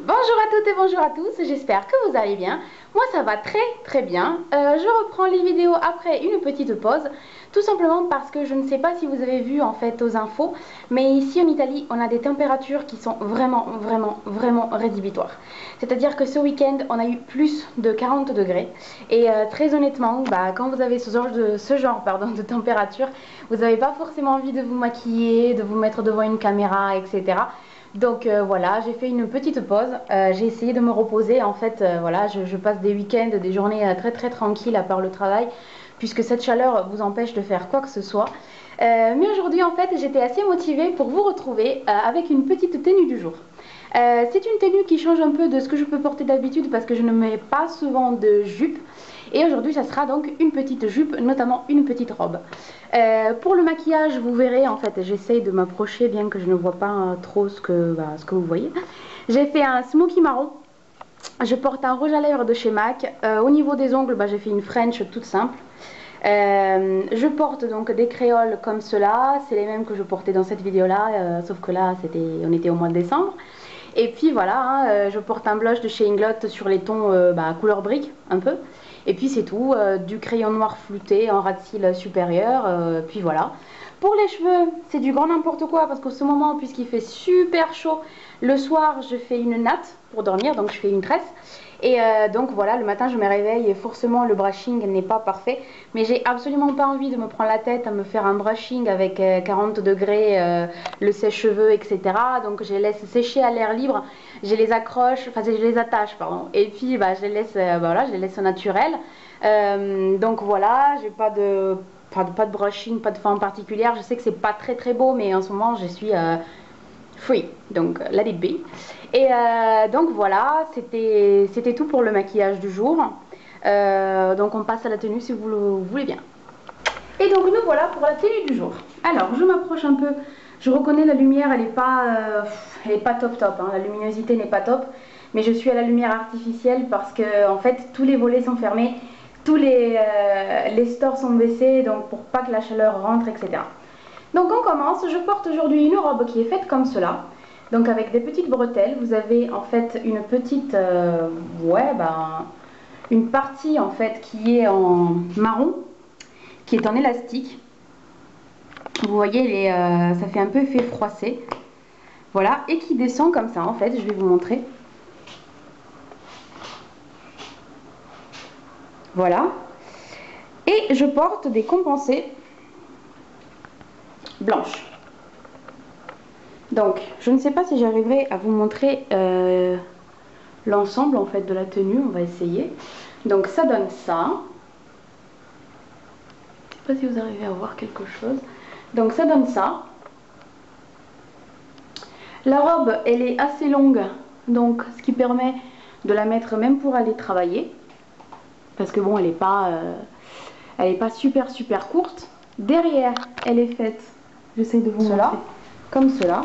Bonjour à toutes et bonjour à tous, j'espère que vous allez bien. Moi ça va très bien. Je reprends les vidéos après une petite pause, tout simplement parce que je ne sais pas si vous avez vu en fait aux infos, mais ici en Italie on a des températures qui sont vraiment rédhibitoires. C'est-à-dire que ce week-end on a eu plus de 40 degrés et très honnêtement, quand vous avez ce genre de température, vous n'avez pas forcément envie de vous maquiller, de vous mettre devant une caméra, etc. Donc voilà, j'ai fait une petite pause, j'ai essayé de me reposer. En fait, voilà, je passe des week-ends, des journées très tranquilles à part le travail, puisque cette chaleur vous empêche de faire quoi que ce soit. Mais aujourd'hui, en fait, j'étais assez motivée pour vous retrouver avec une petite tenue du jour. C'est une tenue qui change un peu de ce que je peux porter d'habitude parce que je ne mets pas souvent de jupe. Et aujourd'hui, ça sera donc une petite jupe, notamment une petite robe. Pour le maquillage, vous verrez, en fait, j'essaye de m'approcher bien que je ne vois pas trop ce que vous voyez. J'ai fait un smoky marron. Je porte un rouge à lèvres de chez MAC. Au niveau des ongles, j'ai fait une French toute simple. Je porte donc des créoles comme cela. C'est les mêmes que je portais dans cette vidéo-là, sauf que là, on était au mois de décembre. Et puis voilà, hein, je porte un blush de chez Inglot sur les tons couleur brique, un peu. Et puis c'est tout, du crayon noir flouté en ras de cils supérieur, puis voilà. Pour les cheveux, c'est du grand n'importe quoi parce qu'en ce moment, puisqu'il fait super chaud, le soir, je fais une natte pour dormir, donc je fais une tresse. Et donc voilà, le matin, je me réveille et forcément, le brushing n'est pas parfait. Mais j'ai absolument pas envie de me prendre la tête à me faire un brushing avec 40 degrés, le sèche-cheveux, etc. Donc je les laisse sécher à l'air libre, je les accroche, enfin je les attache, pardon. Et puis je les laisse, voilà, je les laisse au naturel. Donc voilà, j'ai pas de brushing, pas de forme particulière. Je sais que c'est pas très beau, mais en ce moment, je suis free, donc let it be. Et donc voilà, c'était tout pour le maquillage du jour. Donc on passe à la tenue si vous le voulez bien. Et donc nous voilà pour la tenue du jour. Alors je m'approche un peu, je reconnais la lumière, elle est pas top hein. La luminosité n'est pas top, mais je suis à la lumière artificielle parce que en fait tous les volets sont fermés, tous les stores sont baissés, donc pour pas que la chaleur rentre, etc. Donc on commence, je porte aujourd'hui une robe qui est faite comme cela. Donc avec des petites bretelles, vous avez en fait une petite, une partie en fait qui est en marron, qui est en élastique. Vous voyez, ça fait un peu effet froissé. Voilà, et qui descend comme ça en fait, je vais vous montrer. Voilà. Et je porte des compensés blanches. Donc, je ne sais pas si j'arriverai à vous montrer l'ensemble en fait de la tenue, on va essayer. Donc ça donne ça. Je ne sais pas si vous arrivez à voir quelque chose. Donc ça donne ça. La robe, elle est assez longue, donc ce qui permet de la mettre même pour aller travailler. Parce que bon, elle n'est pas super courte. Derrière, elle est faite, j'essaie de vous montrer, comme cela.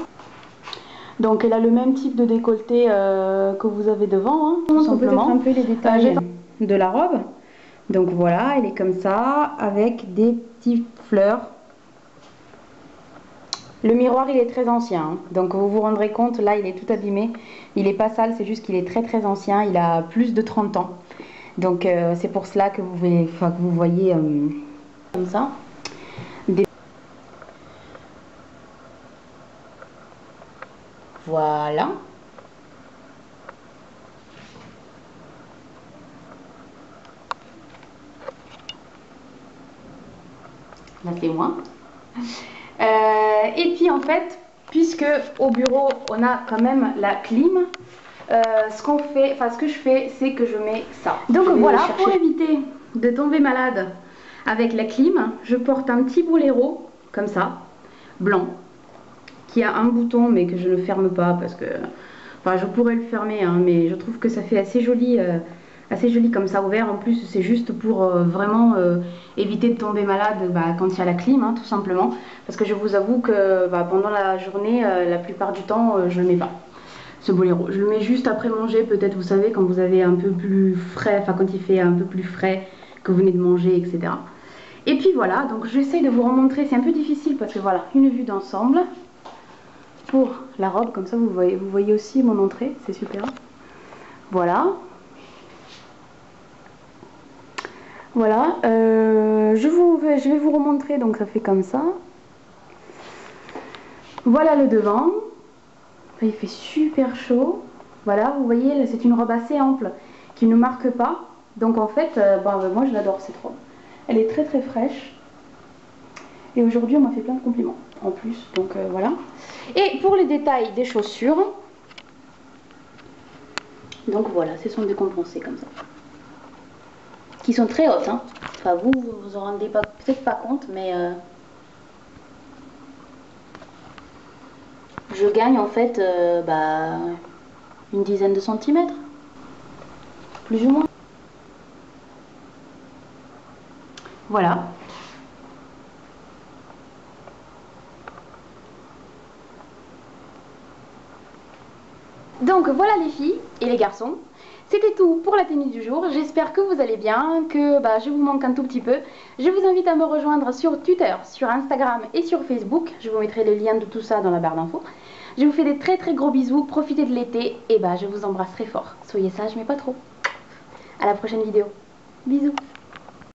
Donc elle a le même type de décolleté que vous avez devant, hein, tout simplement. Un peu les détails de la robe. Donc voilà, elle est comme ça, avec des petites fleurs. Le miroir, il est très ancien, hein, donc vous vous rendrez compte, là il est tout abîmé. Il n'est pas sale, c'est juste qu'il est très ancien, il a plus de 30 ans. Donc c'est pour cela que vous voyez comme ça. Voilà. Là c'est moi. Et puis en fait, puisque au bureau on a quand même la clim, ce que je fais, c'est que je mets ça. Donc voilà, pour éviter de tomber malade avec la clim, je porte un petit boléro comme ça, blanc, qui a un bouton mais que je ne ferme pas parce que, je pourrais le fermer, hein, mais je trouve que ça fait assez joli comme ça ouvert. En plus c'est juste pour vraiment éviter de tomber malade quand il y a la clim, hein, tout simplement, parce que je vous avoue que pendant la journée, la plupart du temps je ne mets pas ce boléro. Je le mets juste après manger, peut-être, vous savez, quand vous avez un peu plus frais, quand il fait un peu plus frais, que vous venez de manger, etc. Et puis voilà, donc j'essaie de vous remontrer, c'est un peu difficile parce que voilà, une vue d'ensemble pour la robe, comme ça vous voyez aussi mon entrée, c'est super. Voilà. Voilà. Je vais vous remontrer, donc ça fait comme ça. Voilà le devant. Il fait super chaud. Voilà, vous voyez, c'est une robe assez ample qui ne marque pas. Donc en fait, moi je l'adore cette robe. Elle est très très fraîche. Et aujourd'hui, on m'a fait plein de compliments en plus. Donc voilà. Et pour les détails des chaussures, donc voilà, ce sont décompensées comme ça. Qui sont très hautes. Hein. Enfin, vous vous en rendez peut-être pas compte, mais je gagne en fait une dizaine de centimètres. Plus ou moins. Voilà. Donc voilà les filles et les garçons, c'était tout pour la tenue du jour. J'espère que vous allez bien, que je vous manque un tout petit peu. Je vous invite à me rejoindre sur Twitter, sur Instagram et sur Facebook. Je vous mettrai les liens de tout ça dans la barre d'infos. Je vous fais des très très gros bisous, profitez de l'été et je vous embrasse très fort. Soyez sages mais pas trop. À la prochaine vidéo. Bisous.